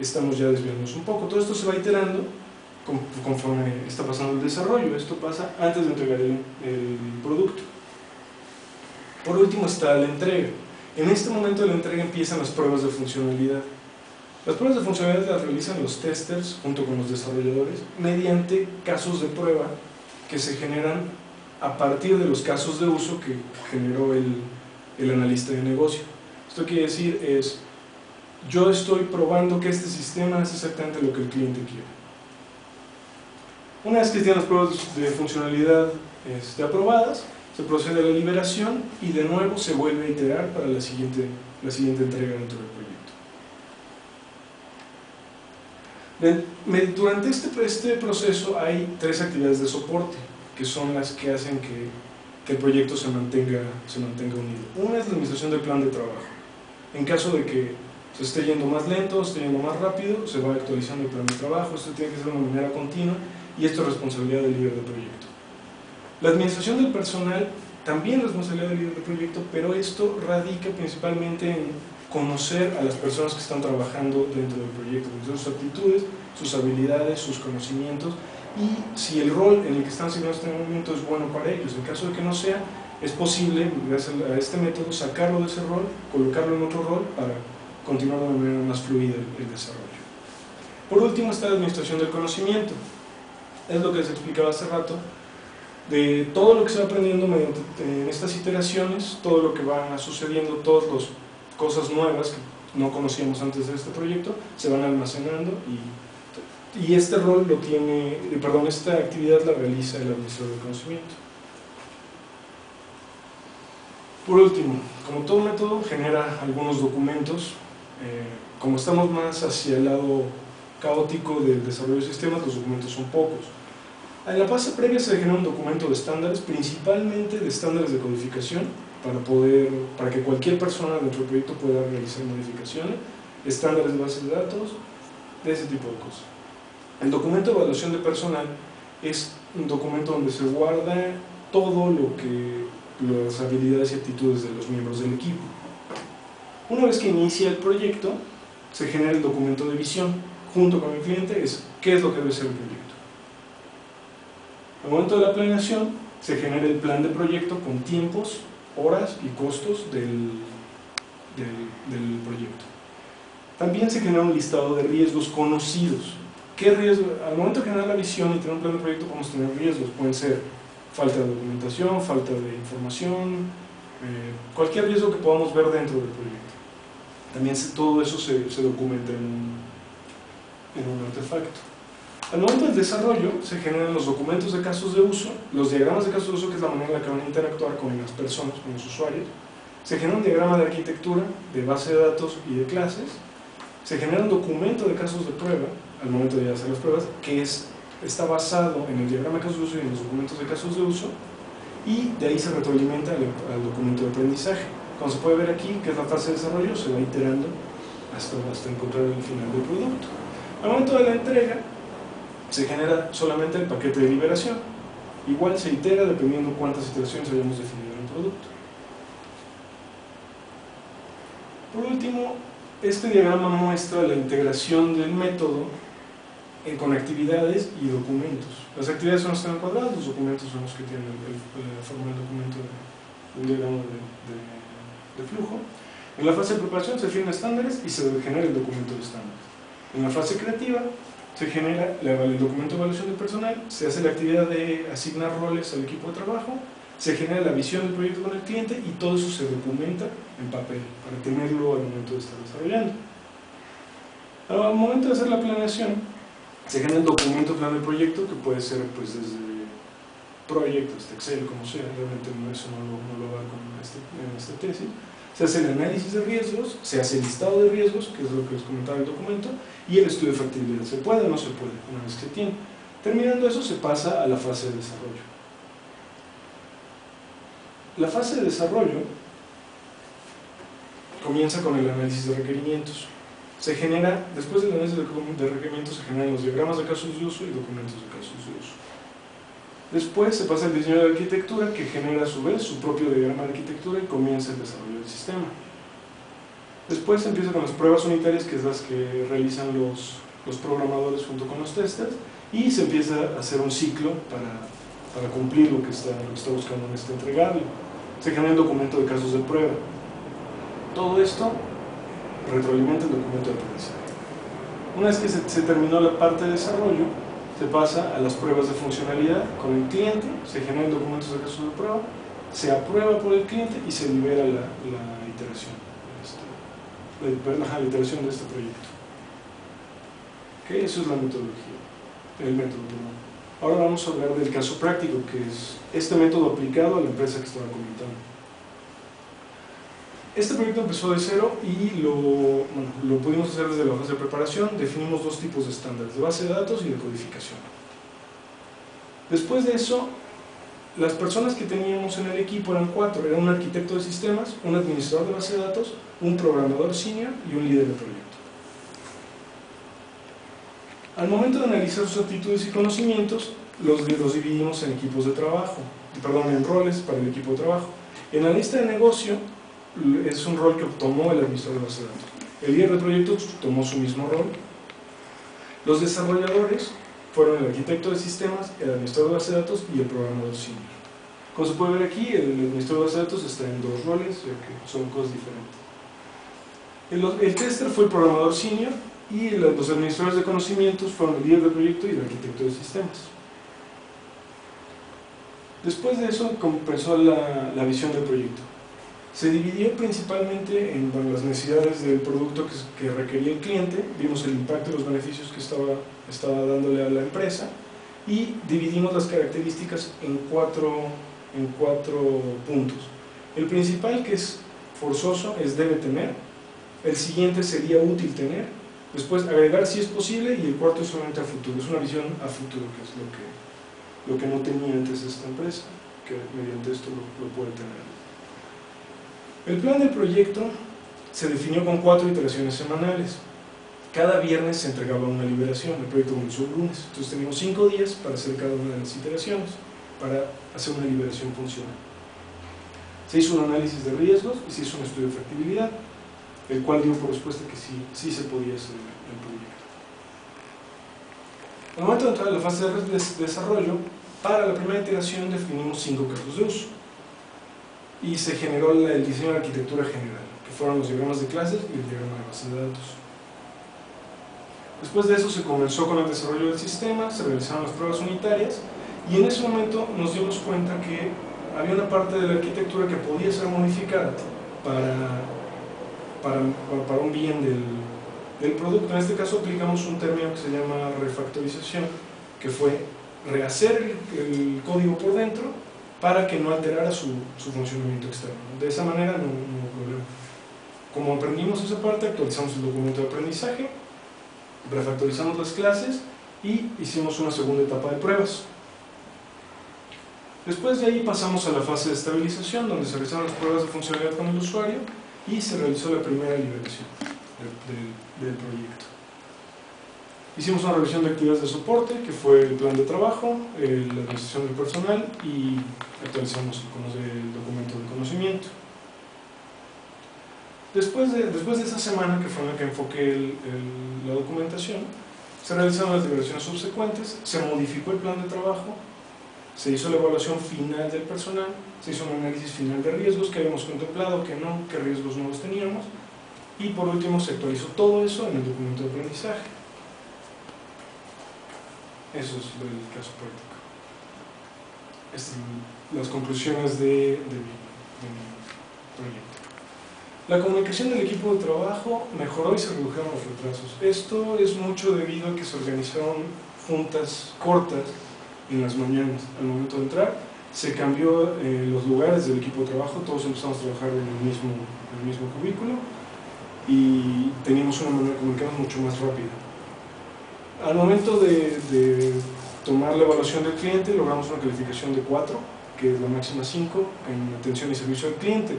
estamos ya desviándonos un poco. Todo esto se va iterando conforme está pasando el desarrollo. Esto pasa antes de entregar el producto. Por último está la entrega. En este momento de la entrega empiezan las pruebas de funcionalidad. Las pruebas de funcionalidad las realizan los testers junto con los desarrolladores mediante casos de prueba que se generan a partir de los casos de uso que generó el analista de negocio. Esto quiere decir yo estoy probando que este sistema hace exactamente lo que el cliente quiere. Una vez que tienen las pruebas de funcionalidad aprobadas, se procede a la liberación y de nuevo se vuelve a iterar para la siguiente entrega dentro del proyecto. Durante este proceso hay 3 actividades de soporte que son las que hacen que el proyecto se mantenga unido. Una es la administración del plan de trabajo. En caso de que se esté yendo más lento, esté yendo más rápido, se va actualizando el plan de trabajo. Esto tiene que ser de una manera continua y esto es responsabilidad del líder del proyecto. La administración del personal también es responsabilidad del líder del proyecto, pero esto radica principalmente en conocer a las personas que están trabajando dentro del proyecto, sus aptitudes, sus habilidades, sus conocimientos y si el rol en el que están asignados en este momento es bueno para ellos. En caso de que no sea, es posible, gracias a este método, sacarlo de ese rol, colocarlo en otro rol para continuar de una manera más fluida el desarrollo. Por último está la administración del conocimiento. Es lo que les explicaba hace rato, de todo lo que se va aprendiendo en estas iteraciones, todo lo que va sucediendo, todas las cosas nuevas que no conocíamos antes de este proyecto, se van almacenando y este rol esta actividad la realiza el administrador del conocimiento. Por último, como todo método, genera algunos documentos. Como estamos más hacia el lado caótico del desarrollo de sistemas, los documentos son pocos. En la fase previa se genera un documento de estándares, principalmente de estándares de codificación, para que cualquier persona dentro del proyecto pueda realizar modificaciones, estándares de bases de datos, de ese tipo de cosas. El documento de evaluación de personal es un documento donde se guarda todo las habilidades y actitudes de los miembros del equipo. Una vez que inicia el proyecto, se genera el documento de visión, junto con el cliente, qué es lo que debe ser el proyecto. Al momento de la planeación, se genera el plan de proyecto con tiempos, horas y costos del proyecto. También se genera un listado de riesgos conocidos. ¿Qué riesgos? Al momento de generar la visión y tener un plan de proyecto, podemos tener riesgos. Pueden ser falta de documentación, falta de información, cualquier riesgo que podamos ver dentro del proyecto. También todo eso se documenta en un artefacto. Al momento del desarrollo se generan los documentos de casos de uso, los diagramas de casos de uso, que es la manera en la que van a interactuar con las personas, con los usuarios. Se genera un diagrama de arquitectura, de base de datos y de clases. Se genera un documento de casos de prueba, al momento de hacer las pruebas, que está basado en el diagrama de casos de uso y en los documentos de casos de uso, y de ahí se retroalimenta al documento de aprendizaje. Como se puede ver aquí, que es la fase de desarrollo, se va iterando hasta encontrar el final del producto. Al momento de la entrega, se genera solamente el paquete de liberación. Igual se itera dependiendo cuántas iteraciones hayamos definido en el producto. Por último, este diagrama muestra la integración del método con actividades y documentos. Las actividades son las que están cuadradas, los documentos son los que tienen la forma del documento del diagrama de flujo. En la fase de preparación se definen estándares y se genera el documento de estándares. En la fase creativa se genera el documento de evaluación del personal, se hace la actividad de asignar roles al equipo de trabajo, se genera la visión del proyecto con el cliente y todo eso se documenta en papel para tenerlo al momento de estar desarrollando. Al momento de hacer la planeación, se genera el documento plan del proyecto, que puede ser pues desde Project hasta Excel, como sea, realmente eso no lo va en esta tesis. Se hace el análisis de riesgos, se hace el listado de riesgos, que es lo que les comentaba el documento, y el estudio de factibilidad. ¿Se puede o no se puede? Una vez que se tiene. Terminando eso, se pasa a la fase de desarrollo. La fase de desarrollo comienza con el análisis de requerimientos. Se genera, después del análisis de requerimientos, se generan los diagramas de casos de uso y documentos de casos de uso. Después se pasa al diseño de arquitectura, que genera a su vez su propio diagrama de arquitectura y comienza el desarrollo del sistema. Después se empieza con las pruebas unitarias, que es las que realizan los programadores junto con los testers, y se empieza a hacer un ciclo para cumplir lo que está buscando en este entregable. Se genera un documento de casos de prueba. Todo esto retroalimenta el documento de aprendizaje. Una vez que se terminó la parte de desarrollo, se pasa a las pruebas de funcionalidad con el cliente, se generan documentos de casos de prueba, se aprueba por el cliente y se libera la iteración. La iteración de este proyecto. ¿Okay? Eso es la metodología, el método. Ahora vamos a hablar del caso práctico, que es este método aplicado a la empresa que estaba comentando. Este proyecto empezó de cero y lo pudimos hacer desde la fase de preparación. Definimos dos tipos de estándares, de base de datos y de codificación. Después de eso, las personas que teníamos en el equipo eran 4, era un arquitecto de sistemas, un administrador de base de datos, un programador senior y un líder de proyecto. Al momento de analizar sus aptitudes y conocimientos, los dividimos en equipos de trabajo, en roles para el equipo de trabajo. En la lista de negocio es un rol que tomó el administrador de base de datos. El líder de proyectos tomó su mismo rol. Los desarrolladores fueron el arquitecto de sistemas, el administrador de base de datos y el programador senior. Como se puede ver aquí, el administrador de base de datos está en dos roles, ya que son cosas diferentes. El tester fue el programador senior y los administradores de conocimientos fueron el líder de proyecto y el arquitecto de sistemas. Después de eso comenzó la visión del proyecto. Se dividió principalmente en las necesidades del producto que requería el cliente, vimos el impacto y los beneficios que estaba dándole a la empresa, y dividimos las características en cuatro puntos. El principal, que es forzoso, es debe tener. El siguiente sería útil tener. Después agregar si es posible, y el cuarto es solamente a futuro. Es una visión a futuro, que es lo que no tenía antes esta empresa, que mediante esto lo puede tener. El plan del proyecto se definió con 4 iteraciones semanales. Cada viernes se entregaba una liberación. El proyecto comenzó el lunes, entonces teníamos 5 días para hacer cada una de las iteraciones, para hacer una liberación funcional. Se hizo un análisis de riesgos y se hizo un estudio de factibilidad, el cual dio por respuesta que sí se podía hacer el proyecto. Al momento de entrar a la fase de desarrollo, para la primera iteración definimos 5 casos de uso y se generó el diseño de arquitectura general, que fueron los diagramas de clases y el diagrama de base de datos. Después de eso se comenzó con el desarrollo del sistema, se realizaron las pruebas unitarias y en ese momento nos dimos cuenta que había una parte de la arquitectura que podía ser modificada para un bien del producto. En este caso aplicamos un término que se llama refactorización, que fue rehacer el código por dentro para que no alterara su funcionamiento externo. De esa manera no hubo problema. Como aprendimos esa parte, actualizamos el documento de aprendizaje, refactorizamos las clases y hicimos una segunda etapa de pruebas. Después de ahí pasamos a la fase de estabilización, donde se realizaron las pruebas de funcionalidad con el usuario y se realizó la primera liberación del proyecto. Hicimos una revisión de actividades de soporte, que fue el plan de trabajo, la administración del personal, y actualizamos el documento de conocimiento. Después de esa semana, que fue en la que enfoqué la documentación, se realizaron las liberaciones subsecuentes, se modificó el plan de trabajo, se hizo la evaluación final del personal, se hizo un análisis final de riesgos, que habíamos contemplado, que no, qué riesgos nuevos teníamos, y por último se actualizó todo eso en el documento de aprendizaje. Eso es el caso práctico. Las conclusiones de mi proyecto. La comunicación del equipo de trabajo mejoró y se redujeron los retrasos. Esto es mucho debido a que se organizaron juntas cortas en las mañanas. Al momento de entrar, se cambió los lugares del equipo de trabajo, todos empezamos a trabajar en el mismo cubículo y teníamos una manera de comunicarnos mucho más rápida. Al momento de tomar la evaluación del cliente, logramos una calificación de 4, que es la máxima 5 en atención y servicio al cliente.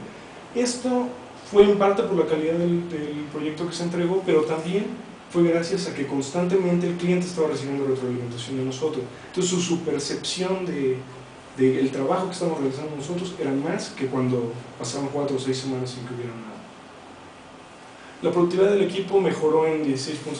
Esto fue en parte por la calidad del proyecto que se entregó, pero también fue gracias a que constantemente el cliente estaba recibiendo retroalimentación de nosotros. Entonces su percepción del trabajo que estamos realizando nosotros era más que cuando pasaban 4 o 6 semanas sin que hubiera nada. La productividad del equipo mejoró en 16.60